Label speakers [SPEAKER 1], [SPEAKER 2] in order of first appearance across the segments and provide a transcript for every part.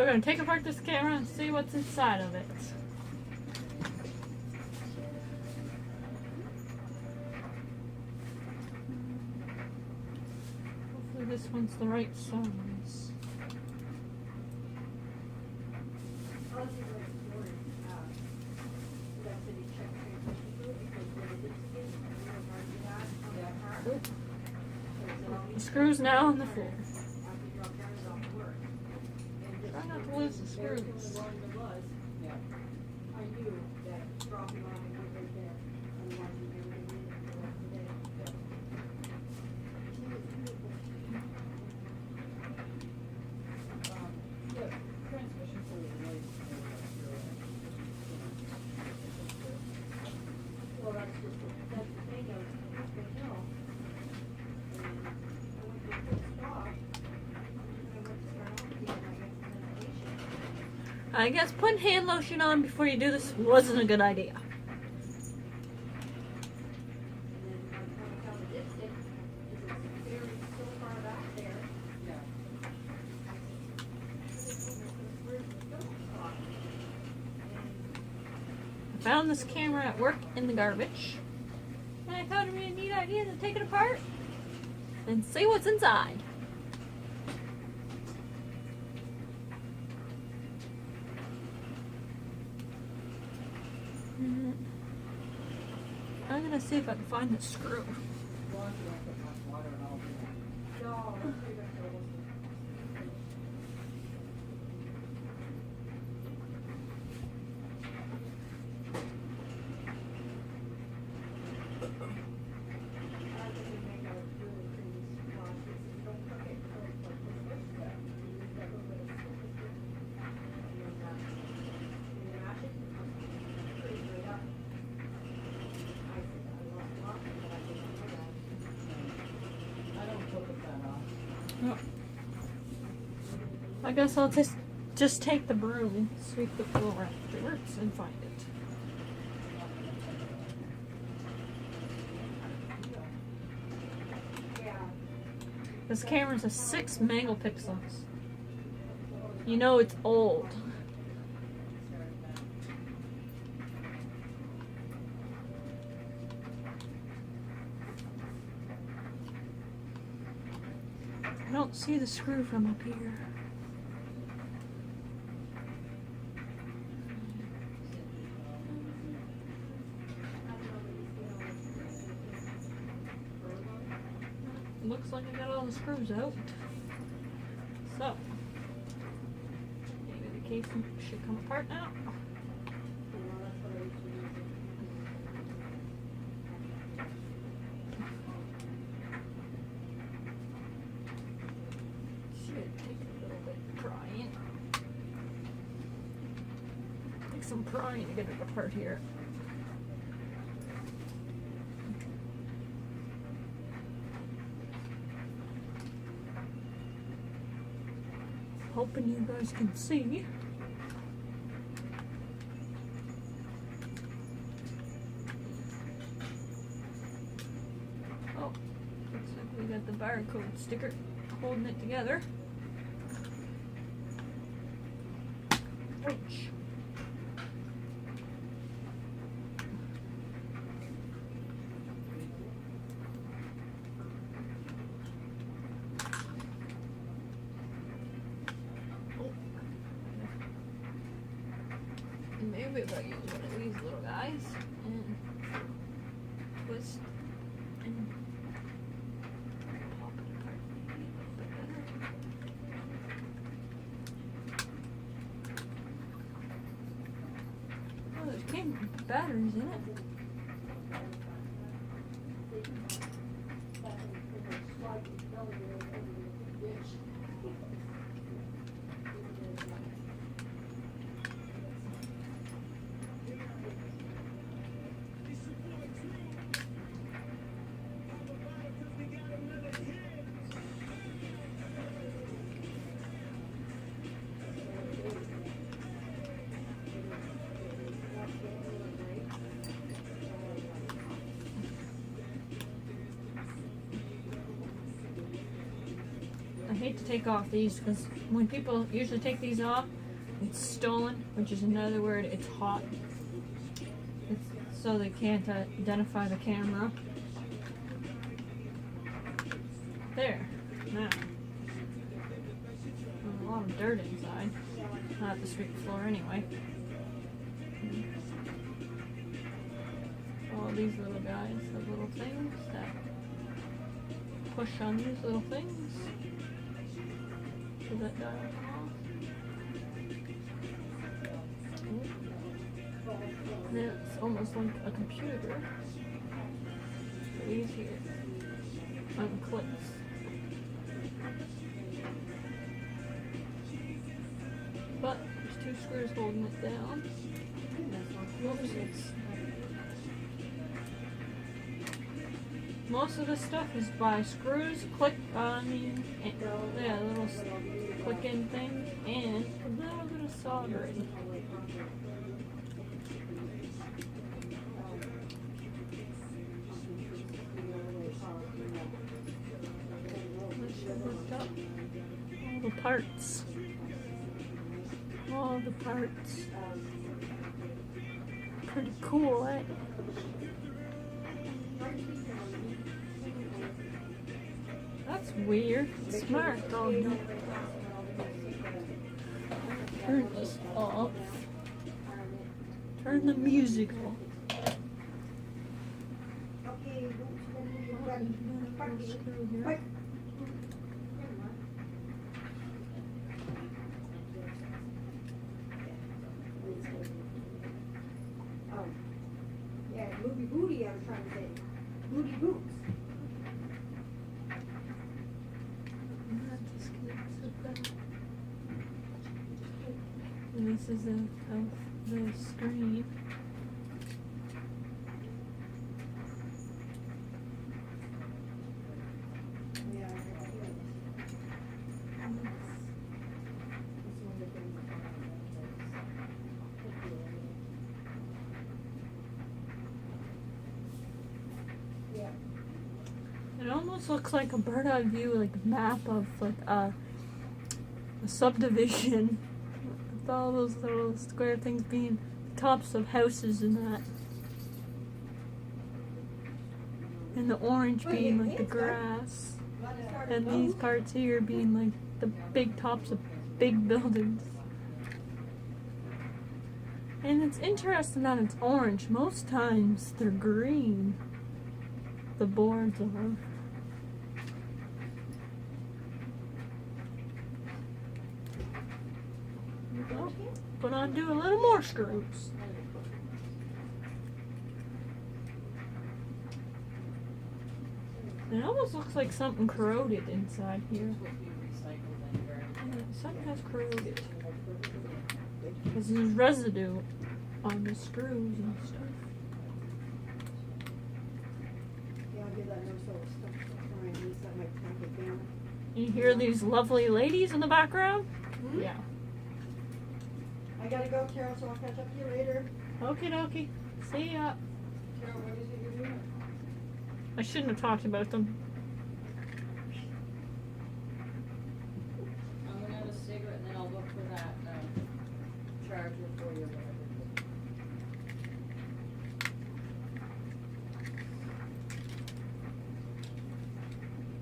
[SPEAKER 1] we're going to take apart this camera and see what's inside of it. Hopefully this one's the right size. The screw's now on the floor. Try not to lose the screws. I guess putting hand lotion on before you do this wasn't a good idea. I found this camera at work in the garbage, and I thought it'd be a neat idea to take it apart and see what's inside. I'm gonna see if I can find the screw. I guess I'll just take the broom, sweep the floor afterwards, and find it. This camera's a 6 megapixels. You know it's old. I don't see the screw from up here. Looks like I got all the screws out. So, maybe the casing should come apart now. Should take a little bit of prying. Take some prying to get it apart here. Hoping you guys can see. Oh, looks like we got the barcode sticker holding it together. Ouch. Maybe if I use one of these little guys and twist and pop it apart maybe a little bit better. Oh, there's came batteries in it. hate to take off these because when people usually take these off, it's stolen, which is another word. It's hot. So they can't identify the camera. There. Now. There's a lot of dirt inside. Not the street floor anyway. All these little guys have little things that push on these little things. Does that dial come off? And then it's almost like a computer. It's easy to unclips. But there's two screws holding it down. Most of this stuff is by screws, little click-in things, and a little bit of soldering. All the parts. All the parts. Pretty cool, eh? That's weird. It's smart, though. Turn this off. Turn the music off.
[SPEAKER 2] Yeah, movie booty, I was trying to say. Booty boots.
[SPEAKER 1] And this is the screen. It almost looks like a bird eye view, like a map of like a subdivision. With all those little square things being the tops of houses and that. And the orange being like the grass. And these parts here being like the big tops of big buildings. And it's interesting that it's orange. Most times they're green. The boards are. But undo a little more screws. It almost looks like something corroded inside here. Yeah, something has corroded. Because there's residue on the screws and stuff. You hear these lovely ladies in the background?
[SPEAKER 2] Hmm?
[SPEAKER 1] Yeah.
[SPEAKER 2] I gotta go, Carol, so I'll catch up to you later.
[SPEAKER 1] Okie dokie. See ya.
[SPEAKER 2] Carol, what is it you're doing?
[SPEAKER 1] I shouldn't have talked about them.
[SPEAKER 3] I'm gonna have a cigarette and then I'll look for that charger for you.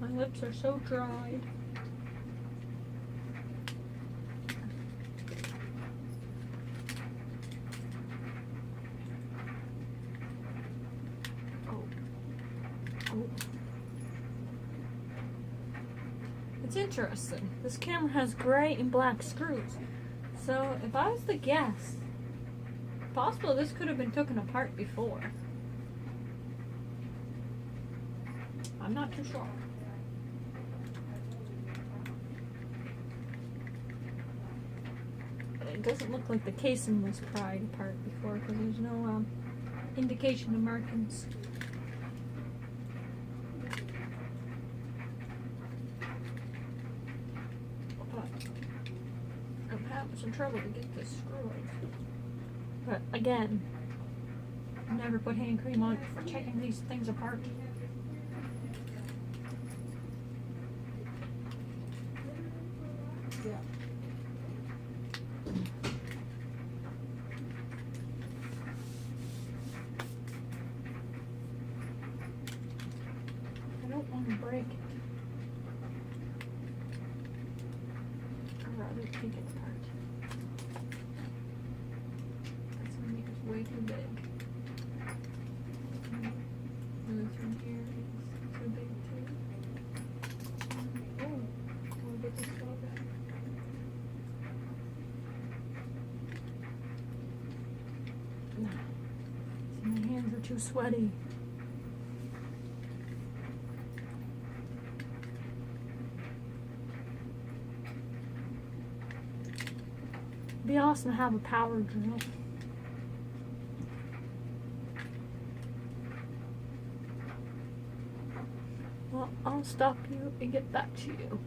[SPEAKER 1] My lips are so dried. It's interesting. This camera has gray and black screws. So if I was to guess, possible this could have been taken apart before. I'm not too sure. But it doesn't look like the casing was pried apart before because there's no indication of markings. I'm having some trouble to get this screw out. But again, never put hand cream on for taking these things apart. don't want to break it. I'd rather take it apart. This one here is way too big. This one here is too big too. Oh, I'll get this all back. No. See, my hands are too sweaty. It'd be awesome to have a power drill. Well, I'll stop you and get back to you.